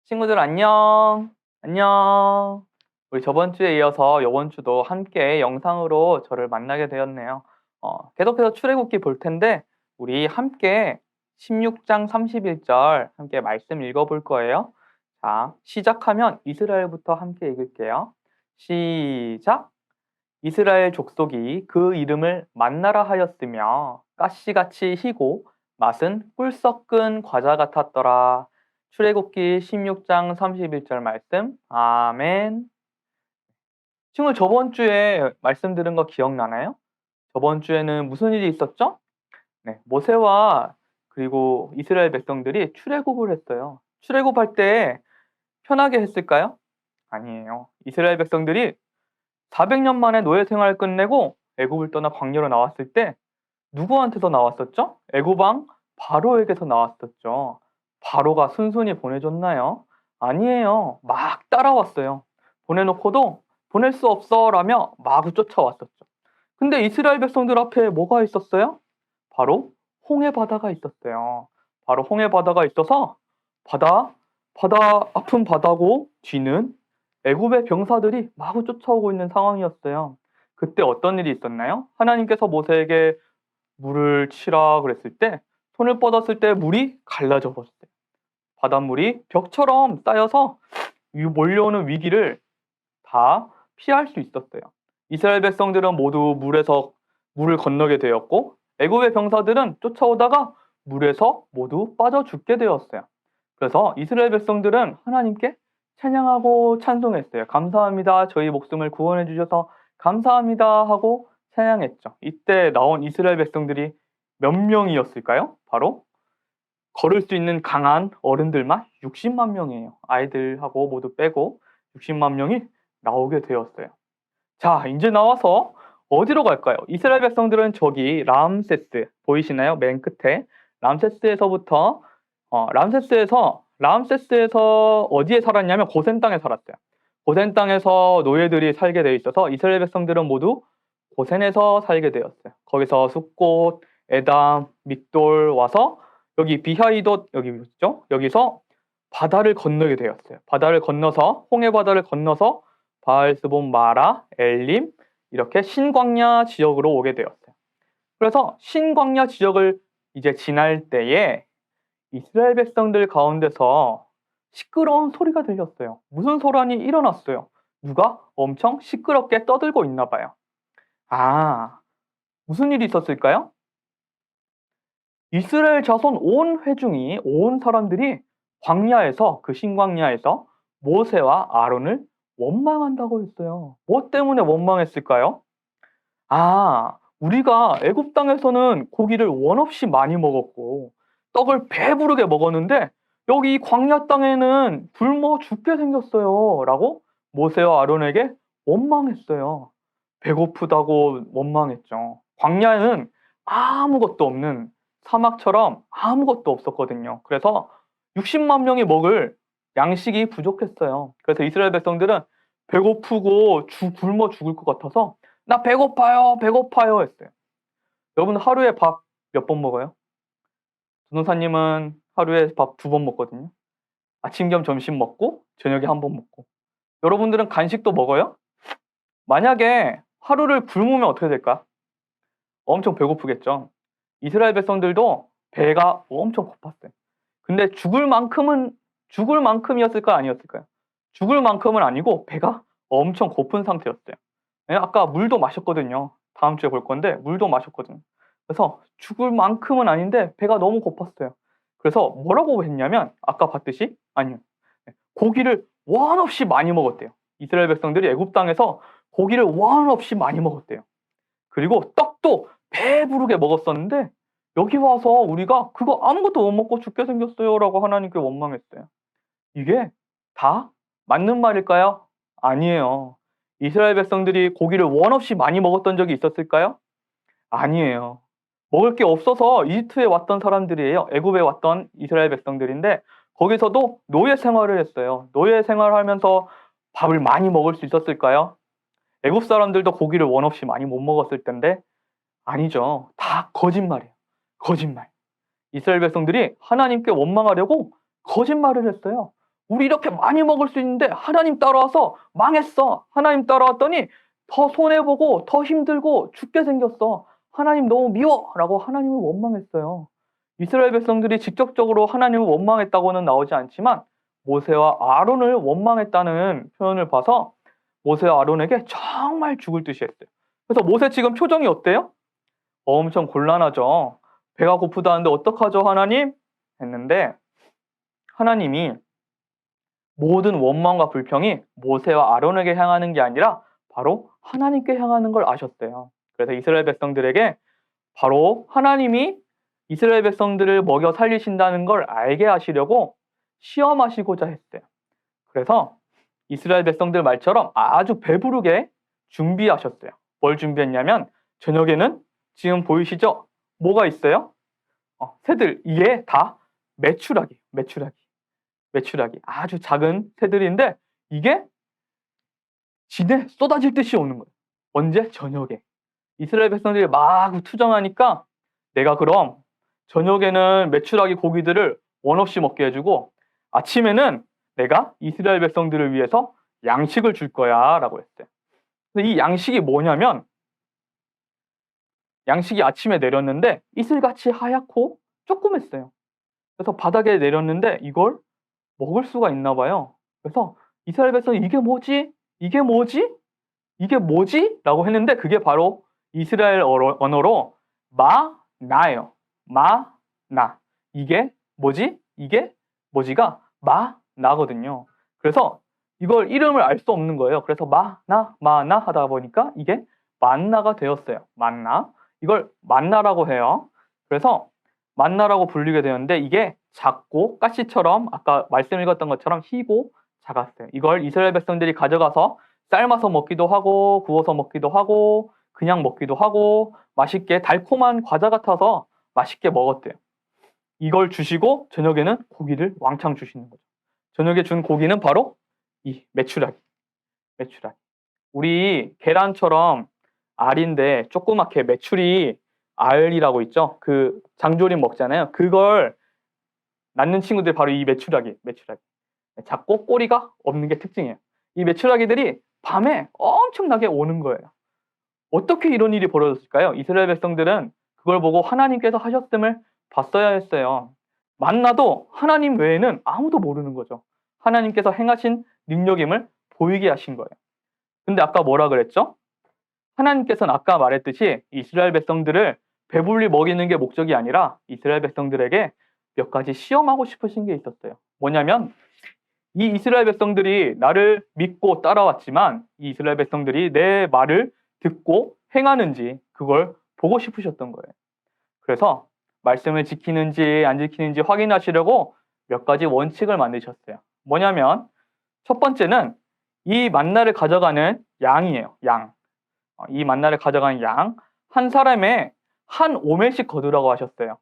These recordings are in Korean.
친구들 안녕. 안녕. 우리 저번 주에 이어서 이번 주도 함께 영상으로 저를 만나게 되었네요. 계속해서 출애굽기 볼 텐데 우리 함께 16장 31절 함께 말씀 읽어볼 거예요. 자, 시작하면 이스라엘부터 함께 읽을게요. 시작. 이스라엘 족속이 그 이름을 만나라 하였으며 가시같이 희고 맛은 꿀 섞은 과자 같았더라. 출애굽기 16장 31절 말씀. 아멘. 친구 저번 주에 말씀 들은 거 기억나나요? 저번 주에는 무슨 일이 있었죠? 네, 모세와 그리고 이스라엘 백성들이 출애굽을 했어요. 출애굽할 때 편하게 했을까요? 아니에요. 이스라엘 백성들이 400년 만에 노예 생활을 끝내고 애굽을 떠나 광야로 나왔을 때 누구한테서 나왔었죠? 애굽 왕 바로에게서 나왔었죠. 바로가 순순히 보내줬나요? 아니에요. 막 따라왔어요. 보내놓고도 보낼 수 없어 라며 마구 쫓아왔었죠. 근데 이스라엘 백성들 앞에 뭐가 있었어요? 바로 홍해 바다가 있었어요. 바로 홍해 바다가 있어서 바다 아픈 바다고 뒤는 애굽의 병사들이 마구 쫓아오고 있는 상황이었어요. 그때 어떤 일이 있었나요? 하나님께서 모세에게 물을 치라 그랬을 때 손을 뻗었을 때 물이 갈라져 버렸어요. 바닷물이 벽처럼 쌓여서 몰려오는 위기를 다 피할 수 있었어요. 이스라엘 백성들은 모두 물을 건너게 되었고 애굽의 병사들은 쫓아오다가 물에서 모두 빠져 죽게 되었어요. 그래서 이스라엘 백성들은 하나님께 찬양하고 찬송했어요. 감사합니다. 저희 목숨을 구원해 주셔서 감사합니다 하고 찬양했죠. 이때 나온 이스라엘 백성들이 몇 명이었을까요? 바로 걸을 수 있는 강한 어른들만 60만 명이에요. 아이들하고 모두 빼고 60만 명이 나오게 되었어요. 자, 이제 나와서 어디로 갈까요? 이스라엘 백성들은 저기 람세스 보이시나요? 맨 끝에 람세스에서부터 람세스에서 어디에 살았냐면 고센 땅에 살았어요. 고센 땅에서 노예들이 살게 돼 있어서 이스라엘 백성들은 모두 고센에서 살게 되었어요. 거기서 숫꽃, 에담, 믹돌 와서 여기 비하이돗 여기 있죠? 여기서 바다를 건너게 되었어요. 바다를 건너서 홍해 바다를 건너서 바알스본 마라, 엘림 이렇게 신광야 지역으로 오게 되었어요. 그래서 신광야 지역을 이제 지날 때에 이스라엘 백성들 가운데서 시끄러운 소리가 들렸어요. 무슨 소란이 일어났어요. 누가 엄청 시끄럽게 떠들고 있나 봐요. 아, 무슨 일이 있었을까요? 이스라엘 자손 온 회중이 온 사람들이 광야에서 그 신광야에서 모세와 아론을 원망한다고 했어요. 뭐 때문에 원망했을까요? 우리가 애굽 땅에서는 고기를 원 없이 많이 먹었고 떡을 배부르게 먹었는데 여기 광야 땅에는 굶어 죽게 생겼어요. 라고 모세와 아론에게 원망했어요. 배고프다고 원망했죠. 광야에는 아무것도 없는 사막처럼 아무것도 없었거든요. 그래서 60만 명이 먹을 양식이 부족했어요. 그래서 이스라엘 백성들은 배고프고 굶어 죽을 것 같아서 나 배고파요, 배고파요 했어요. 여러분 하루에 밥 몇 번 먹어요? 전도사님은 하루에 밥 2번 먹거든요. 아침 겸 점심 먹고 저녁에 1번 먹고. 여러분들은 간식도 먹어요? 만약에 하루를 굶으면 어떻게 될까? 엄청 배고프겠죠. 이스라엘 백성들도 배가 엄청 고팠어요. 근데 죽을 만큼이었을까 아니었을까요? 죽을 만큼은 아니고 배가 엄청 고픈 상태였어요. 아까 물도 마셨거든요. 다음 주에 볼 건데 물도 마셨거든요. 그래서 죽을 만큼은 아닌데 배가 너무 고팠어요. 그래서 뭐라고 했냐면 아까 봤듯이 아니요. 고기를 원 없이 많이 먹었대요. 이스라엘 백성들이 애굽 땅에서 고기를 원 없이 많이 먹었대요. 그리고 떡도 배부르게 먹었었는데 여기 와서 우리가 그거 아무것도 못 먹고 죽게 생겼어요 라고 하나님께 원망했어요. 이게 다 맞는 말일까요? 아니에요. 이스라엘 백성들이 고기를 원 없이 많이 먹었던 적이 있었을까요? 아니에요. 먹을 게 없어서 이집트에 왔던 사람들이에요. 애굽에 왔던 이스라엘 백성들인데 거기서도 노예 생활을 했어요. 노예 생활하면서 밥을 많이 먹을 수 있었을까요? 애굽 사람들도 고기를 원 없이 많이 못 먹었을 텐데 아니죠. 다 거짓말이에요. 거짓말. 이스라엘 백성들이 하나님께 원망하려고 거짓말을 했어요. 우리 이렇게 많이 먹을 수 있는데 하나님 따라와서 망했어. 하나님 따라왔더니 더 손해보고 더 힘들고 죽게 생겼어. 하나님 너무 미워! 라고 하나님을 원망했어요. 이스라엘 백성들이 직접적으로 하나님을 원망했다고는 나오지 않지만 모세와 아론을 원망했다는 표현을 봐서 모세와 아론에게 정말 죽을 듯이 했어요. 그래서 모세 지금 표정이 어때요? 엄청 곤란하죠. 배가 고프다는데 어떡하죠 하나님? 했는데 하나님이 모든 원망과 불평이 모세와 아론에게 향하는 게 아니라 바로 하나님께 향하는 걸 아셨대요. 그래서 이스라엘 백성들에게 바로 하나님이 이스라엘 백성들을 먹여 살리신다는 걸 알게 하시려고 시험하시고자 했대요. 그래서 이스라엘 백성들 말처럼 아주 배부르게 준비하셨어요. 뭘 준비했냐면 저녁에는 지금 보이시죠? 뭐가 있어요? 새들. 이게 다 메추라기. 아주 작은 새들인데 이게 진에 쏟아질 듯이 오는 거예요. 언제? 저녁에. 이스라엘 백성들이 막 투정하니까 내가 그럼 저녁에는 메추라기 고기들을 원 없이 먹게 해주고 아침에는 내가 이스라엘 백성들을 위해서 양식을 줄 거야 라고 했어요. 근데 이 양식이 뭐냐면 양식이 아침에 내렸는데 이슬같이 하얗고 조그맸어요. 그래서 바닥에 내렸는데 이걸 먹을 수가 있나 봐요. 그래서 이스라엘 백성이 이게 뭐지? 이게 뭐지? 이게 뭐지? 라고 했는데 그게 바로 이스라엘 언어로 마나예요. 마나. 이게 뭐지? 이게 뭐지가 마나거든요. 그래서 이걸 이름을 알 수 없는 거예요. 그래서 마나 하다 보니까 이게 만나가 되었어요. 만나. 이걸 만나라고 해요. 그래서 만나라고 불리게 되었는데 이게 작고 가시처럼 아까 말씀 읽었던 것처럼 희고 작았어요. 이걸 이스라엘 백성들이 가져가서 삶아서 먹기도 하고 구워서 먹기도 하고 그냥 먹기도 하고 맛있게 달콤한 과자 같아서 맛있게 먹었대요. 이걸 주시고 저녁에는 고기를 왕창 주시는 거죠. 저녁에 준 고기는 바로 이 메추라기. 우리 계란처럼 알인데 조그맣게 메추리 알이라고 있죠. 그 장조림 먹잖아요. 그걸 낳는 친구들이 바로 이 메추라기. 작고 꼬리가 없는 게 특징이에요. 이 메추라기들이 밤에 엄청나게 오는 거예요. 어떻게 이런 일이 벌어졌을까요? 이스라엘 백성들은 그걸 보고 하나님께서 하셨음을 봤어야 했어요. 만나도 하나님 외에는 아무도 모르는 거죠. 하나님께서 행하신 능력임을 보이게 하신 거예요. 근데 아까 뭐라 그랬죠? 하나님께서는 아까 말했듯이 이스라엘 백성들을 배불리 먹이는 게 목적이 아니라 이스라엘 백성들에게 몇 가지 시험하고 싶으신 게 있었어요. 뭐냐면 이 이스라엘 백성들이 나를 믿고 따라왔지만 이 이스라엘 백성들이 내 말을 듣고 행하는지 그걸 보고 싶으셨던 거예요. 그래서 말씀을 지키는지 안 지키는지 확인하시려고 몇 가지 원칙을 만드셨어요. 뭐냐면 첫 번째는 이 만나를 가져가는 양이에요. 양. 이 만나를 가져가는 양. 한 사람에 한 오멜씩 거두라고 하셨어요.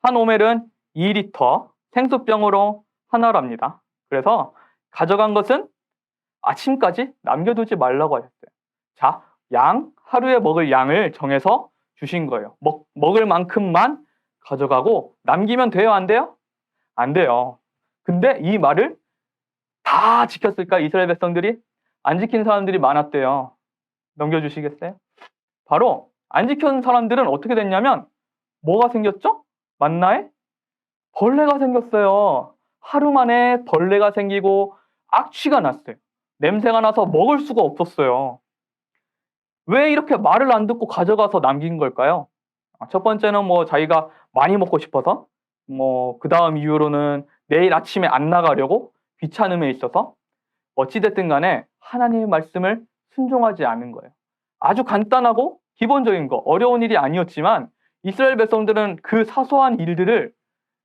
한 오멜은 2리터 생수병으로 하나랍니다. 그래서 가져간 것은 아침까지 남겨두지 말라고 하셨어요. 자, 하루에 먹을 양을 정해서 주신 거예요. 먹을 만큼만 가져가고 남기면 돼요? 안 돼요? 안 돼요. 근데 이 말을 다 지켰을까? 이스라엘 백성들이? 안 지킨 사람들이 많았대요. 넘겨주시겠어요? 바로 안 지킨 사람들은 어떻게 됐냐면 뭐가 생겼죠? 만나에 벌레가 생겼어요. 하루 만에 벌레가 생기고 악취가 났어요. 냄새가 나서 먹을 수가 없었어요. 왜 이렇게 말을 안 듣고 가져가서 남긴 걸까요? 첫 번째는 자기가 많이 먹고 싶어서, 그 다음 이유로는 내일 아침에 안 나가려고 귀찮음에 있어서, 어찌됐든 간에 하나님의 말씀을 순종하지 않은 거예요. 아주 간단하고 기본적인 거, 어려운 일이 아니었지만 이스라엘 백성들은 그 사소한 일들을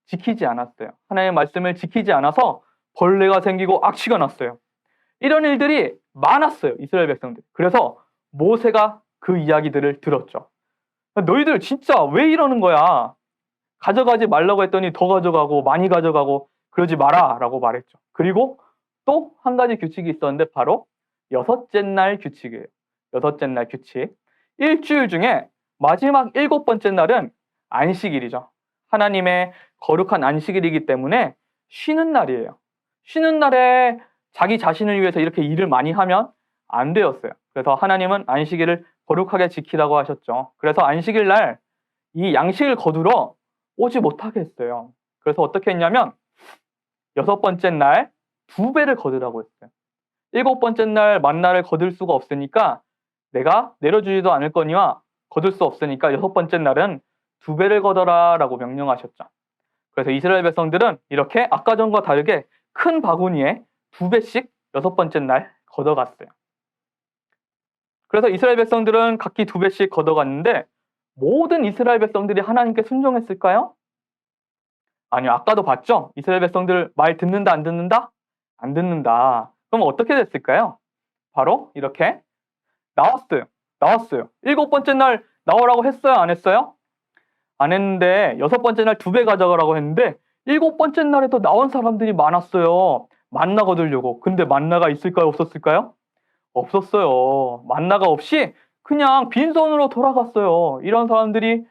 지키지 않았어요. 하나님의 말씀을 지키지 않아서 벌레가 생기고 악취가 났어요. 이런 일들이 많았어요. 이스라엘 백성들. 그래서 모세가 그 이야기들을 들었죠. 너희들 진짜 왜 이러는 거야? 가져가지 말라고 했더니 더 가져가고 많이 가져가고 그러지 마라 라고 말했죠. 그리고 또 한 가지 규칙이 있었는데 바로 여섯째 날 규칙이에요. 여섯째 날 규칙. 일주일 중에 마지막 7번째 날은 안식일이죠. 하나님의 거룩한 안식일이기 때문에 쉬는 날이에요. 쉬는 날에 자기 자신을 위해서 이렇게 일을 많이 하면 안 되었어요. 그래서 하나님은 안식일을 거룩하게 지키라고 하셨죠. 그래서 안식일 날 이 양식을 거두러 오지 못하게 했어요. 그래서 어떻게 했냐면 6번째 날 2배를 거두라고 했어요. 7번째 날 만나를 거둘 수가 없으니까 내가 내려주지도 않을 거니와 거둘 수 없으니까 6번째 날은 2배를 거둬라 라고 명령하셨죠. 그래서 이스라엘 백성들은 이렇게 아까 전과 다르게 큰 바구니에 2배씩 6번째 날 걷어갔어요. 그래서 이스라엘 백성들은 각기 2배씩 걷어갔는데 모든 이스라엘 백성들이 하나님께 순종했을까요? 아니요. 아까도 봤죠? 이스라엘 백성들 말 듣는다 안 듣는다? 안 듣는다. 그럼 어떻게 됐을까요? 바로 이렇게 나왔어요. 7번째 날 나오라고 했어요? 안 했어요? 안 했는데 6번째 날 2배 가져가라고 했는데 7번째 날에도 나온 사람들이 많았어요. 만나 거두려고. 근데 만나가 있을까요? 없었을까요? 없었어요. 만나가 없이 그냥 빈손으로 돌아갔어요. 이런 사람들이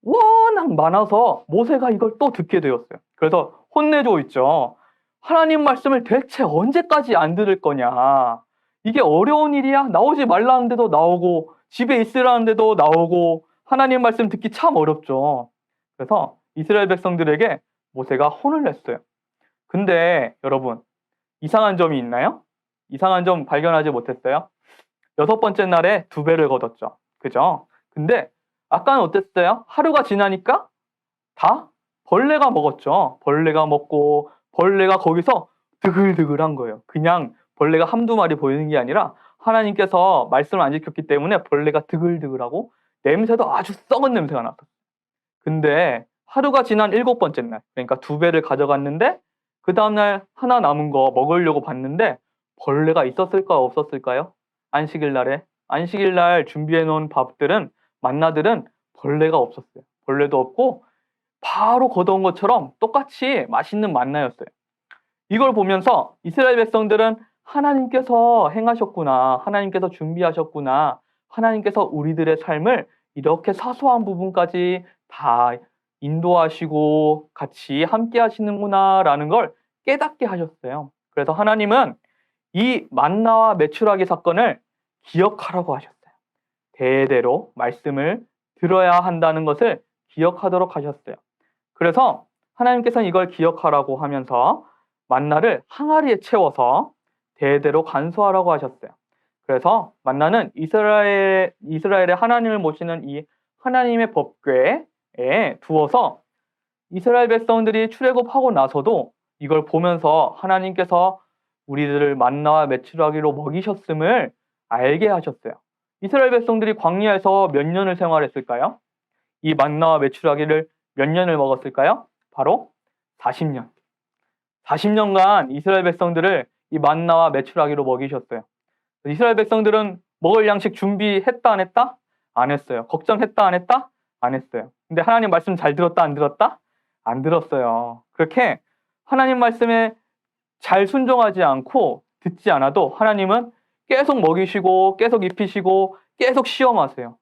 워낙 많아서 모세가 이걸 또 듣게 되었어요. 그래서 혼내줘 있죠. 하나님 말씀을 대체 언제까지 안 들을 거냐. 이게 어려운 일이야? 나오지 말라는데도 나오고 집에 있으라는데도 나오고 하나님 말씀 듣기 참 어렵죠. 그래서 이스라엘 백성들에게 모세가 혼을 냈어요. 근데 여러분 이상한 점이 있나요? 이상한 점 발견하지 못했어요? 6번째 날에 2배를 거뒀죠. 그죠? 근데 아까는 어땠어요? 하루가 지나니까 다 벌레가 먹었죠. 벌레가 먹고 벌레가 거기서 드글드글한 거예요. 그냥 벌레가 한두 마리 보이는 게 아니라 하나님께서 말씀을 안 지켰기 때문에 벌레가 드글드글하고 냄새도 아주 썩은 냄새가 났어요. 근데 하루가 지난 7번째 날, 그러니까 2배를 가져갔는데 그 다음날 하나 남은 거 먹으려고 봤는데 벌레가 있었을까 없었을까요? 안식일 날에. 안식일 날 준비해 놓은 밥들은 만나들은 벌레가 없었어요. 벌레도 없고 바로 걷어온 것처럼 똑같이 맛있는 만나였어요. 이걸 보면서 이스라엘 백성들은 하나님께서 행하셨구나. 하나님께서 준비하셨구나. 하나님께서 우리들의 삶을 이렇게 사소한 부분까지 다 인도하시고 같이 함께 하시는구나 라는 걸 깨닫게 하셨어요. 그래서 하나님은 이 만나와 메추라기 사건을 기억하라고 하셨어요. 대대로 말씀을 들어야 한다는 것을 기억하도록 하셨어요. 그래서 하나님께서는 이걸 기억하라고 하면서 만나를 항아리에 채워서 대대로 간수하라고 하셨어요. 그래서 만나는 이스라엘의 하나님을 모시는 이 하나님의 법궤에 두어서 이스라엘 백성들이 출애굽하고 나서도 이걸 보면서 하나님께서 우리들을 만나와 메추라기로 먹이셨음을 알게 하셨어요. 이스라엘 백성들이 광야에서 몇 년을 생활했을까요? 이 만나와 메추라기를 몇 년을 먹었을까요? 바로 40년. 40년간 이스라엘 백성들을 이 만나와 메추라기로 먹이셨어요. 이스라엘 백성들은 먹을 양식 준비했다 안 했다? 안 했어요. 걱정했다 안 했다? 안 했어요. 근데 하나님 말씀 잘 들었다 안 들었다? 안 들었어요. 그렇게 하나님 말씀에 잘 순종하지 않고 듣지 않아도 하나님은 계속 먹이시고 계속 입히시고 계속 시험하세요.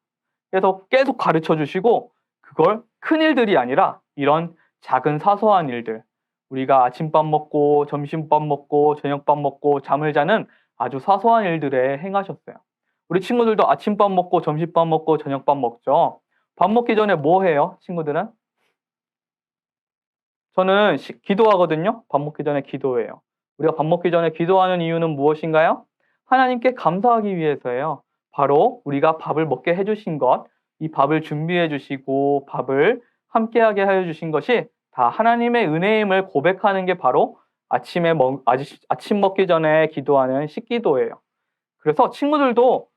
계속 가르쳐 주시고 그걸 큰 일들이 아니라 이런 작은 사소한 일들, 우리가 아침밥 먹고 점심밥 먹고 저녁밥 먹고 잠을 자는 아주 사소한 일들에 행하셨어요. 우리 친구들도 아침밥 먹고 점심밥 먹고 저녁밥 먹죠. 밥 먹기 전에 뭐 해요, 친구들은? 저는 기도하거든요. 밥 먹기 전에 기도해요. 우리가 밥 먹기 전에 기도하는 이유는 무엇인가요? 하나님께 감사하기 위해서예요. 바로 우리가 밥을 먹게 해주신 것, 이 밥을 준비해 주시고 밥을 함께하게 해 주신 것이 다 하나님의 은혜임을 고백하는 게 바로 아침 먹기 전에 기도하는 식기도예요. 그래서 친구들도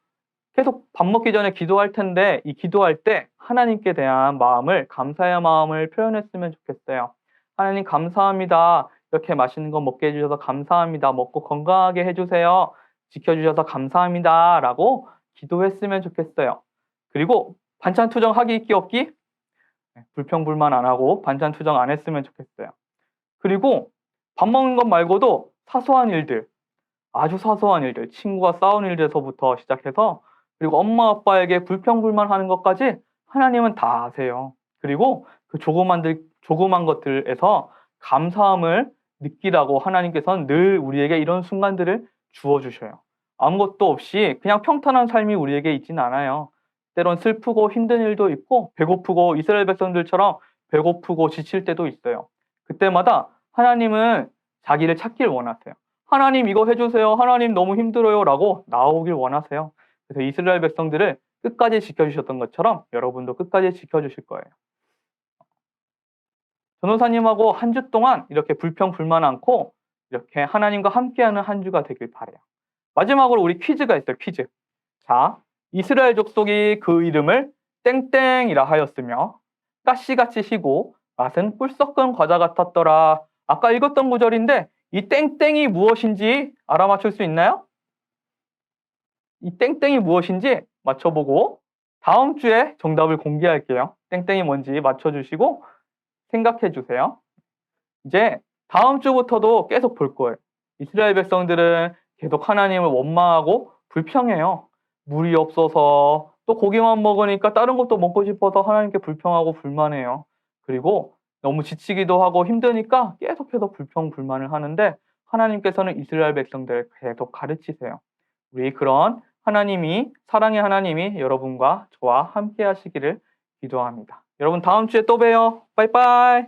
계속 밥 먹기 전에 기도할 텐데 이 기도할 때 하나님께 대한 마음을, 감사의 마음을 표현했으면 좋겠어요. 하나님 감사합니다. 이렇게 맛있는 거 먹게 해주셔서 감사합니다. 먹고 건강하게 해주세요. 지켜주셔서 감사합니다. 라고 기도했으면 좋겠어요. 그리고 반찬 투정 하기 있기 없기? 불평불만 안 하고 반찬 투정 안 했으면 좋겠어요. 그리고 밥 먹는 것 말고도 사소한 일들, 아주 사소한 일들, 친구와 싸운 일에서부터 시작해서 그리고 엄마 아빠에게 불평불만 하는 것까지 하나님은 다 아세요. 그리고 그 조그만 것들에서 감사함을 느끼라고 하나님께서는 늘 우리에게 이런 순간들을 주어주셔요. 아무것도 없이 그냥 평탄한 삶이 우리에게 있지는 않아요. 때론 슬프고 힘든 일도 있고 배고프고 이스라엘 백성들처럼 배고프고 지칠 때도 있어요. 그때마다 하나님은 자기를 찾길 원하세요. 하나님 이거 해주세요. 하나님 너무 힘들어요. 라고 나오길 원하세요. 그래서 이스라엘 백성들을 끝까지 지켜주셨던 것처럼 여러분도 끝까지 지켜주실 거예요. 전도사님하고 한 주 동안 이렇게 불평 불만 않고 이렇게 하나님과 함께하는 한 주가 되길 바래요. 마지막으로 우리 퀴즈가 있어요. 퀴즈. 자, 이스라엘 족속이 그 이름을 땡땡이라 하였으며 가시같이 시고 맛은 꿀 섞은 과자 같았더라. 아까 읽었던 구절인데 이 땡땡이 무엇인지 알아맞힐 수 있나요? 이 땡땡이 무엇인지 맞춰보고 다음 주에 정답을 공개할게요. 땡땡이 뭔지 맞춰주시고 생각해 주세요. 이제 다음 주부터도 계속 볼 거예요. 이스라엘 백성들은 계속 하나님을 원망하고 불평해요. 물이 없어서 또 고기만 먹으니까 다른 것도 먹고 싶어서 하나님께 불평하고 불만해요. 그리고 너무 지치기도 하고 힘드니까 계속해서 불평 불만을 하는데 하나님께서는 이스라엘 백성들을 계속 가르치세요. 우리 그런 하나님이 사랑의 하나님이 여러분과 저와 함께 하시기를 기도합니다. 여러분 다음 주에 또 봬요. 빠이빠이.